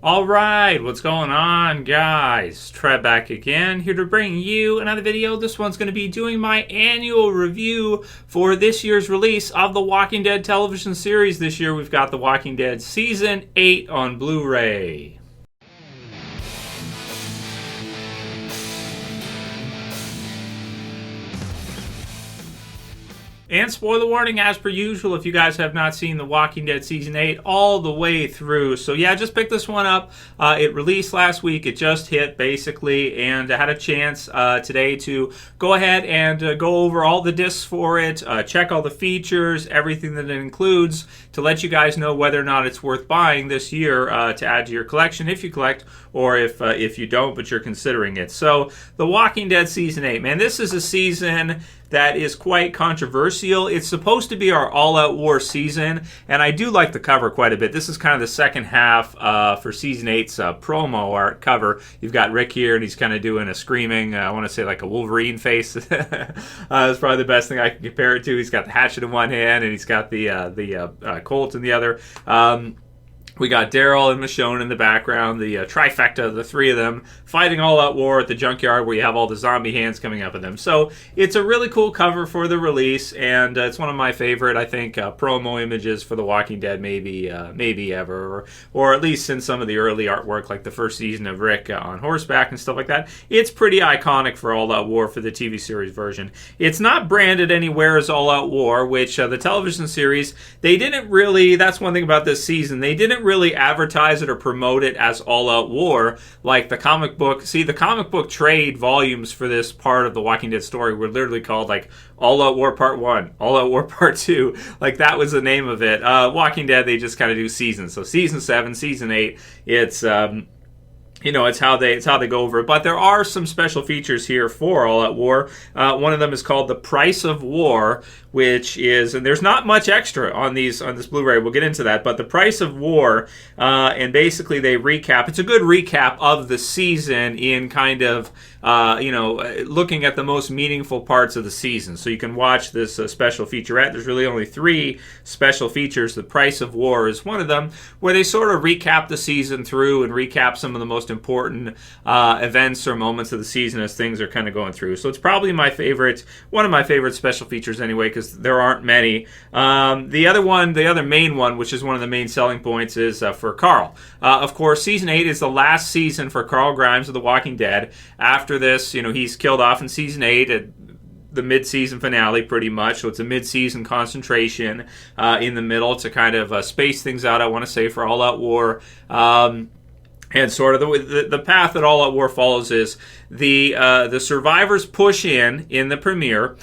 Alright, what's going on, guys? Trev back again, here to bring you another video. This one's going to be doing my annual review for this year's release of the Walking Dead television series. This year we've got The Walking Dead Season 8 on Blu-ray. And spoiler warning, as per usual, if you guys have not seen The Walking Dead Season 8 all the way through. So yeah, just picked this one up. It released last week. It just hit, basically, and I had a chance today to go ahead and go over all the discs for it, check all the features, everything that it includes, to let you guys know whether or not it's worth buying this year to add to your collection, if you collect, or if you don't, but you're considering it. So, The Walking Dead Season 8. Man, this is a season that is quite controversial. It's supposed to be our all-out war season, and I do like the cover quite a bit. This is kind of the second half for Season 8's promo art cover. You've got Rick here, and he's kind of doing a screaming, I want to say like a Wolverine face. That's probably the best thing I can compare it to. He's got the hatchet in one hand, and he's got the Colt in the other. We got Daryl and Michonne in the background, the trifecta, the three of them, fighting all out war at the junkyard where you have all the zombie hands coming up at them. So it's a really cool cover for the release, and it's one of my favorite, I think, promo images for The Walking Dead, maybe ever, or at least in some of the early artwork, like the first season of Rick on horseback and stuff like that. It's pretty iconic for All Out War for the TV series version. It's not branded anywhere as All Out War, which the television series, they didn't really, that's one thing about this season, they didn't really advertise it or promote it as All Out War like the comic book. See, the comic book trade volumes for this part of the Walking Dead story were literally called like All Out War Part 1, All Out War Part 2. Like that was the name of it. Walking Dead, they just kind of do seasons. So Season 7, Season 8, it's it's how they go over it. But there are some special features here for All Out War. One of them is called The Price of War, which is, and there's not much extra on this Blu-ray. We'll get into that. But The Price of War, and basically they recap. It's a good recap of the season in kind of looking at the most meaningful parts of the season. So you can watch this special featurette. There's really only 3 special features. The Price of War is one of them, where they sort of recap the season through and recap some of the most important events or moments of the season as things are kind of going through. So it's probably one of my favorite special features anyway, because there aren't many. The other main one, which is one of the main selling points, is for Carl. Of course, Season 8 is the last season for Carl Grimes of The Walking Dead. After this, he's killed off in Season 8 at the mid-season finale, pretty much. So it's a mid-season concentration in the middle to kind of space things out, I want to say, for All Out War. And sort of the path that All Out War follows is the survivors push in the premiere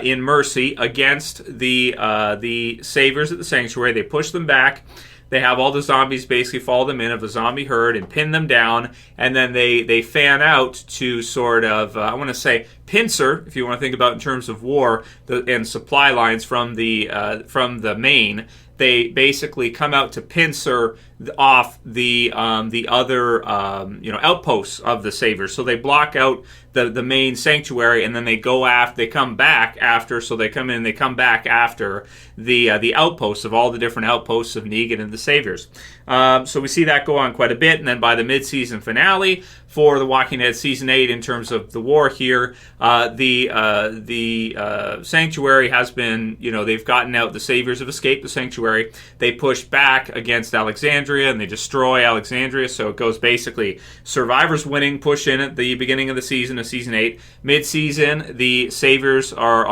in mercy against the saviors at the sanctuary. They push them back. They have all the zombies basically follow them in of a zombie herd and pin them down, and then they fan out to sort of, I want to say, pincer, if you want to think about in terms of war, and supply lines from the main. They basically come out to pincer off the other outposts of the saviors. So they block out the main sanctuary, and then they come back after. So they come in, they come back after the outposts of all the different outposts of Negan and the saviors. So we see that go on quite a bit, and then by the mid-season finale for The Walking Dead Season 8, in terms of the war here, the sanctuary has been, they've gotten out. The saviors have escaped the sanctuary. They push back against Alexandria, and they destroy Alexandria. So it goes basically survivors winning, push in at the beginning of the season of Season 8. Mid-season, the saviors are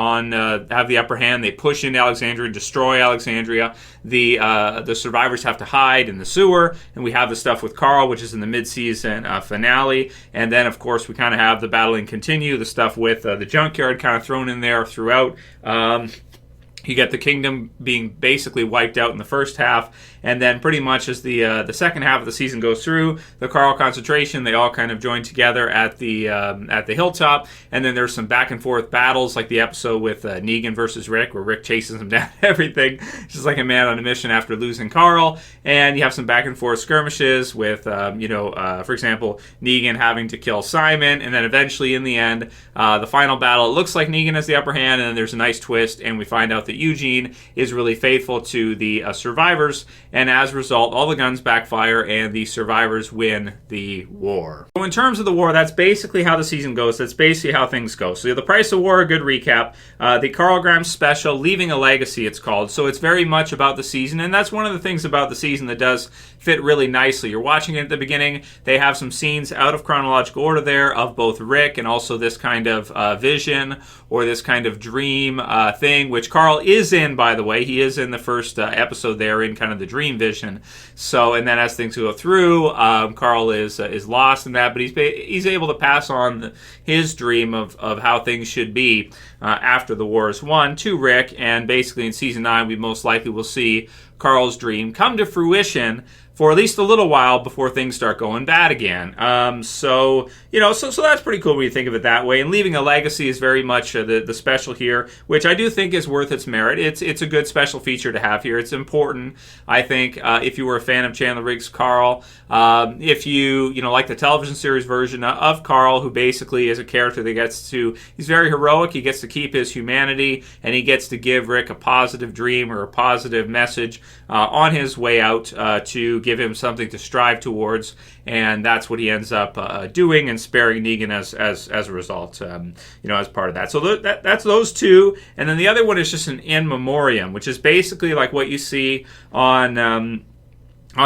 have the upper hand. They push into Alexandria, destroy Alexandria. The survivors have to hide in the sewer, and we have the stuff with Carl, which is in the mid-season finale. And then, of course, we kind of have the battling continue, the stuff with the junkyard kind of thrown in there throughout. You get the kingdom being basically wiped out in the first half, and then pretty much as the second half of the season goes through, the Carl concentration, they all kind of join together at the hilltop, and then there's some back and forth battles, like the episode with Negan versus Rick, where Rick chases him down everything, just like a man on a mission after losing Carl. And you have some back and forth skirmishes with, for example, Negan having to kill Simon, and then eventually in the end, the final battle, it looks like Negan has the upper hand, and then there's a nice twist, and we find out that Eugene is really faithful to the survivors, and as a result, all the guns backfire and the survivors win the war. So in terms of the war, that's basically how the season goes. That's basically how things go. So the Price of War, a good recap. The Carl Grimes special, Leaving a Legacy, it's called. So it's very much about the season, and that's one of the things about the season that does fit really nicely. You're watching it at the beginning. They have some scenes out of chronological order there of both Rick and also this kind of vision or this kind of dream thing, which Carl is in, by the way. He is in the first episode there in kind of the dream vision. So, and then as things go through, Carl is lost in that, but he's able to pass on his dream of how things should be after the war is won to Rick, and basically in season 9 we most likely will see Carl's dream come to fruition for at least a little while before things start going bad again. So that's pretty cool when you think of it that way. And Leaving a Legacy is very much the special here, which I do think is worth its merit. It's a good special feature to have here. It's important, I think, if you were a fan of Chandler Riggs' Carl. If you like the television series version of Carl, who basically is a character that he's very heroic. He gets to keep his humanity, and he gets to give Rick a positive dream or a positive message on his way out to give him something to strive towards, and that's what he ends up doing, and sparing Negan as a result, as part of that. So that's those two, and then the other one is just an in memoriam, which is basically like what you see on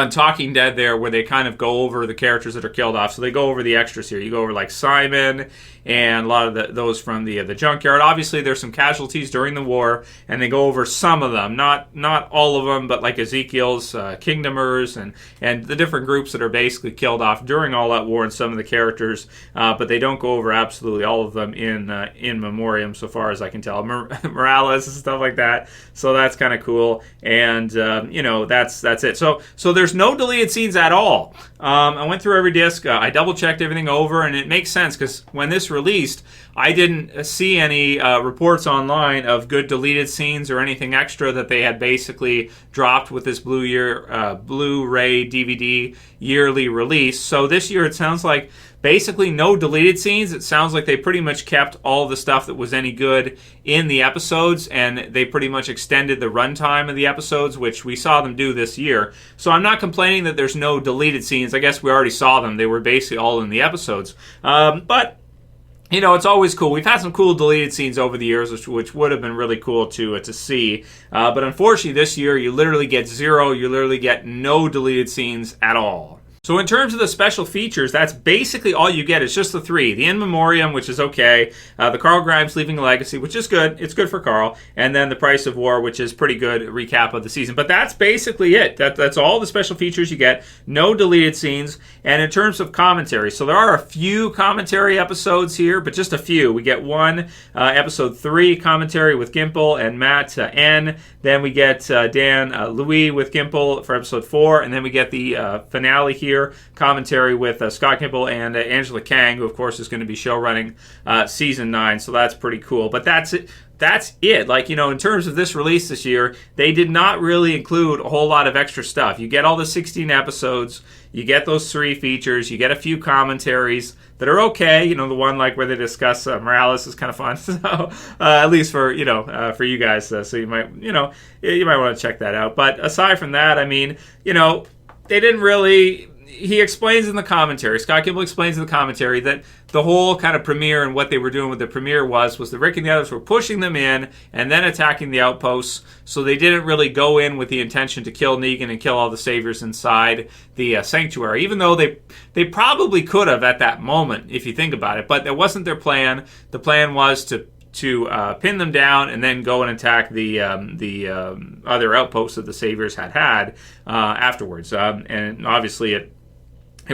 Talking Dead there, where they kind of go over the characters that are killed off. So they go over the extras here. You go over like Simon and a lot of those from the junkyard. Obviously, there's some casualties during the war, and they go over some of them, not all of them, but like Ezekiel's Kingdomers and the different groups that are basically killed off during all that war, and some of the characters, but they don't go over absolutely all of them in Memoriam, so far as I can tell. Morales and stuff like that. So that's kind of cool, and that's it. So there's no deleted scenes at all. I went through every disc. I double-checked everything over, and it makes sense because when this released, I didn't see any reports online of good deleted scenes or anything extra that they had basically dropped with this Bluray DVD yearly release. So this year it sounds like basically no deleted scenes. It sounds like they pretty much kept all the stuff that was any good in the episodes, and they pretty much extended the runtime of the episodes, which we saw them do this year. So I'm not complaining that there's no deleted scenes. I guess we already saw them. They were basically all in the episodes. But it's always cool. We've had some cool deleted scenes over the years, which would have been really cool to see. But unfortunately, this year, you literally get zero. You literally get no deleted scenes at all. So in terms of the special features, that's basically all you get. It's just the 3. The In Memoriam, which is okay. The Carl Grimes Leaving a Legacy, which is good. It's good for Carl. And then the Price of War, which is pretty good recap of the season. But that's basically it. That's all the special features you get. No deleted scenes. And in terms of commentary, so there are a few commentary episodes here, but just a few. We get one, episode 3 commentary with Gimple and Matt N. Then we get Dan Louis with Gimple for episode 4. And then we get the finale here. Commentary with Scott Gimple and Angela Kang, who of course is going to be show running season 9, so that's pretty cool. But that's it. Like, in terms of this release this year, they did not really include a whole lot of extra stuff. You get all the 16 episodes, you get those 3 features, you get a few commentaries that are okay. The one like where they discuss Morales is kind of fun. So at least for you guys, so you might want to check that out. But aside from that, they didn't really. He explains in the commentary, Scott Gimple explains in the commentary, that the whole kind of premiere and what they were doing with the premiere was that Rick and the others were pushing them in and then attacking the outposts, so they didn't really go in with the intention to kill Negan and kill all the saviors inside the sanctuary, even though they probably could have at that moment, if you think about it, but that wasn't their plan. The plan was to pin them down and then go and attack the other outposts that the Saviors had afterwards. And obviously it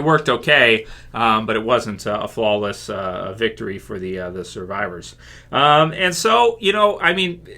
worked okay, but it wasn't a flawless victory for the survivors. And so,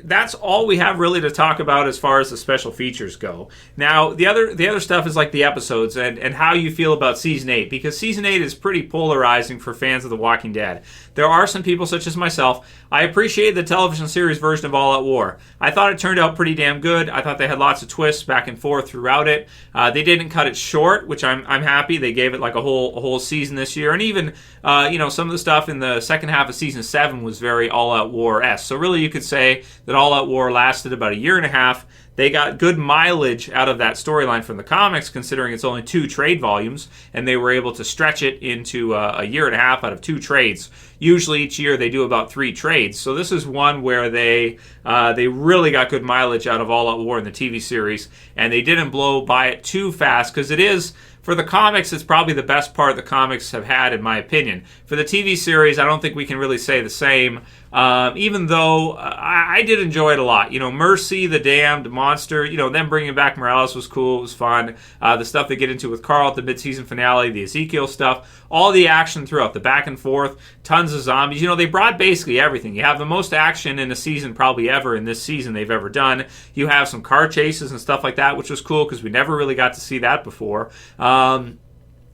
that's all we have really to talk about as far as the special features go. Now, the other stuff is like the episodes and how you feel about Season 8, because Season 8 is pretty polarizing for fans of The Walking Dead. There are some people, such as myself, I appreciate the television series version of All Out War. I thought it turned out pretty damn good. I thought they had lots of twists back and forth throughout it. They didn't cut it short, which I'm happy. They gave it like a whole season this year, and even some of the stuff in the second half of season 7 was very All Out War-esque. So really, you could say that All Out War lasted about a year and a half. They got good mileage out of that storyline from the comics, considering it's only 2 trade volumes, and they were able to stretch it into a year and a half out of 2 trades. Usually each year they do about 3 trades, so this is one where they really got good mileage out of All Out War in the TV series, and they didn't blow by it too fast, because it is, for the comics, it's probably the best part the comics have had, in my opinion. For the TV series, I don't think we can really say the same, even though I did enjoy it a lot. Mercy, the damned monster, them bringing back Morales was cool, it was fun. The stuff they get into with Carl at the mid-season finale, the Ezekiel stuff, all the action throughout, the back and forth, tons of zombies. They brought basically everything. You have the most action in a season probably ever in this season they've ever done. You have some car chases and stuff like that, which was cool because we never really got to see that before.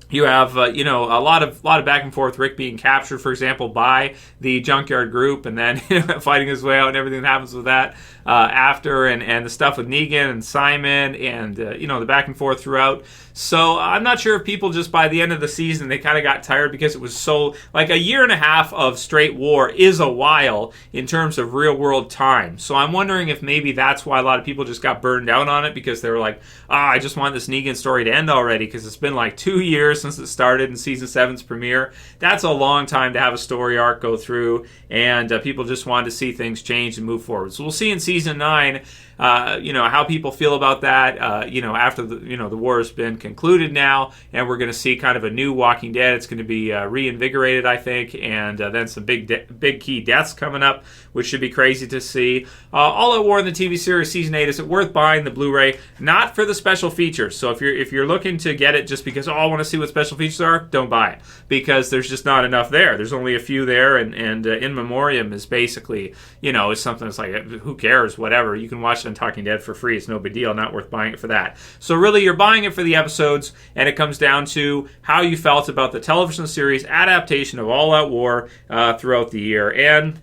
You have, a lot of back and forth. Rick being captured, for example, by the Junkyard group, and then fighting his way out, and everything that happens with that after, and the stuff with Negan and Simon, and the back and forth throughout. So I'm not sure if people just by the end of the season they kind of got tired because it was so like a year and a half of straight war is a while in terms of real world time. So I'm wondering if maybe that's why a lot of people just got burned out on it because they were like, I just want this Negan story to end already because it's been like 2 years since it started in season 7's premiere. That's a long time to have a story arc go through, and people just wanted to see things change and move forward. So we'll see in season 9 how people feel about that, after the war has been concluded now, and we're going to see kind of a new Walking Dead. It's going to be reinvigorated, I think, and then some big key deaths coming up, which should be crazy to see. All Out War in the TV series season 8, is it worth buying the Blu-ray? Not for the special features. So if you're looking to get it just because, I want to see what special features are, don't buy it, because there's just not enough there. There's only a few there, and In Memorium is basically, is something that's like, who cares, whatever. You can watch on Talking Dead for free. It's no big deal. Not worth buying it for that. So really, you're buying it for the episodes, and it comes down to how you felt about the television series adaptation of All Out War throughout the year. And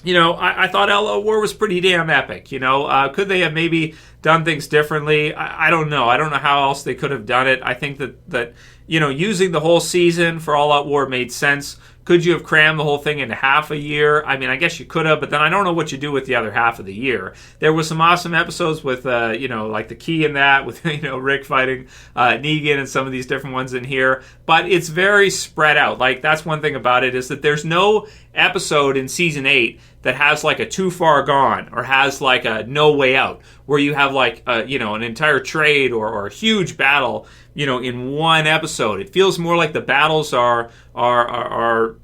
I thought All Out War was pretty damn epic. Could they have maybe done things differently? I don't know. I don't know how else they could have done it. I think that using the whole season for All Out War made sense. Could you have crammed the whole thing into half a year? I mean, I guess you could have, but then I don't know what you do with the other half of the year. There was some awesome episodes with, like the key in that, with, Rick fighting Negan and some of these different ones in here. But it's very spread out. Like, that's one thing about it, is that there's no episode in season 8 that has like a Too Far Gone or has like a No Way Out, where you have like an entire trade or a huge battle in one episode. It feels more like the battles are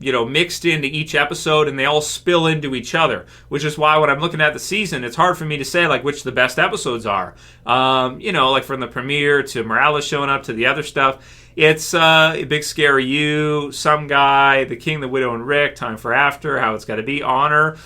mixed into each episode, and they all spill into each other, which is why when I'm looking at the season, it's hard for me to say like which the best episodes are. Like from the premiere to Morales showing up to the other stuff. It's Big Scary You, Some Guy, The King, the Widow, and Rick, Time for After, How It's Gotta Be, Honor.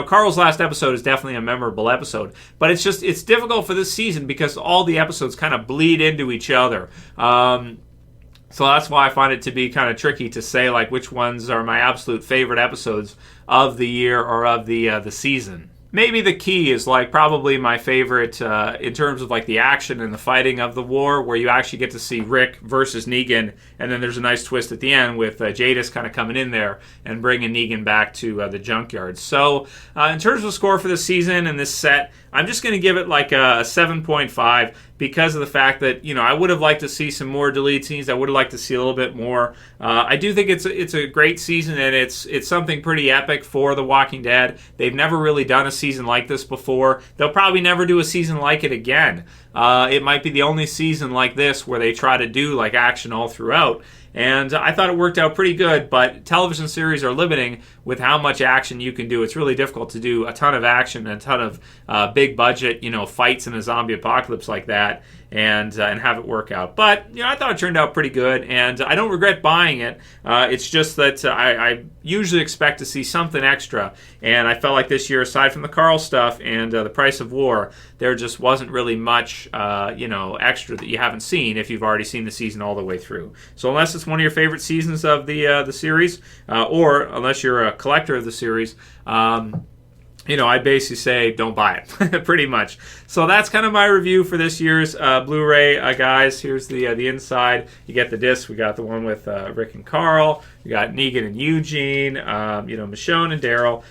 Carl's last episode is definitely a memorable episode, but it's difficult for this season because all the episodes kind of bleed into each other. So that's why I find it to be kind of tricky to say like which ones are my absolute favorite episodes of the year or of the season. Maybe The Key is like probably my favorite in terms of like the action and the fighting of the war, where you actually get to see Rick versus Negan, and then there's a nice twist at the end with Jadis kind of coming in there and bringing Negan back to the Junkyard. So in terms of the score for this season and this set, I'm just going to give it like a 7.5 because of the fact that, I would have liked to see some more deleted scenes. I would have liked to see a little bit more. I do think it's a great season, and it's something pretty epic for The Walking Dead. They've never really done a season like this before. They'll probably never do a season like it again. It might be the only season like this where they try to do like action all throughout. And I thought it worked out pretty good, but television series are limiting with how much action you can do. It's really difficult to do a ton of action and a ton of big budget, fights in a zombie apocalypse like that and have it work out. But, I thought it turned out pretty good, and I don't regret buying it. It's just that I usually expect to see something extra, and I felt like this year, aside from the Carl stuff and the Price of War, there just wasn't really much, extra that you haven't seen if you've already seen the season all the way through. So unless it's one of your favorite seasons of the series, or unless you're a collector of the series, I basically say don't buy it, pretty much. So that's kind of my review for this year's Blu-ray, guys. Here's the inside. You get the disc. We got the one with Rick and Carl. We got Negan and Eugene. Michonne and Daryl.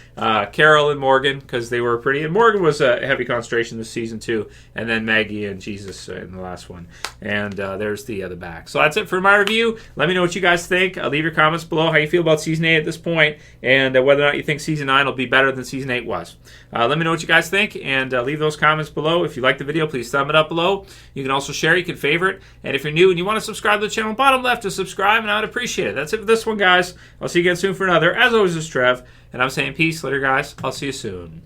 Carol and Morgan, because they were pretty. And Morgan was a heavy concentration this season too. And then Maggie and Jesus in the last one. And there's the back. So that's it for my review. Let me know what you guys think. Leave your comments below how you feel about Season 8 at this point, and whether or not you think Season 9 will be better than Season 8 was. Let me know what you guys think, and leave those comments below. If you like the video, please thumb it up below. You can also share, you can favorite, and if you're new and you want to subscribe to the channel, bottom left to subscribe, and I would appreciate it. That's it for this one, guys. I'll see you again soon for another. As always, this is Trev, and I'm saying peace. Later, guys. I'll see you soon.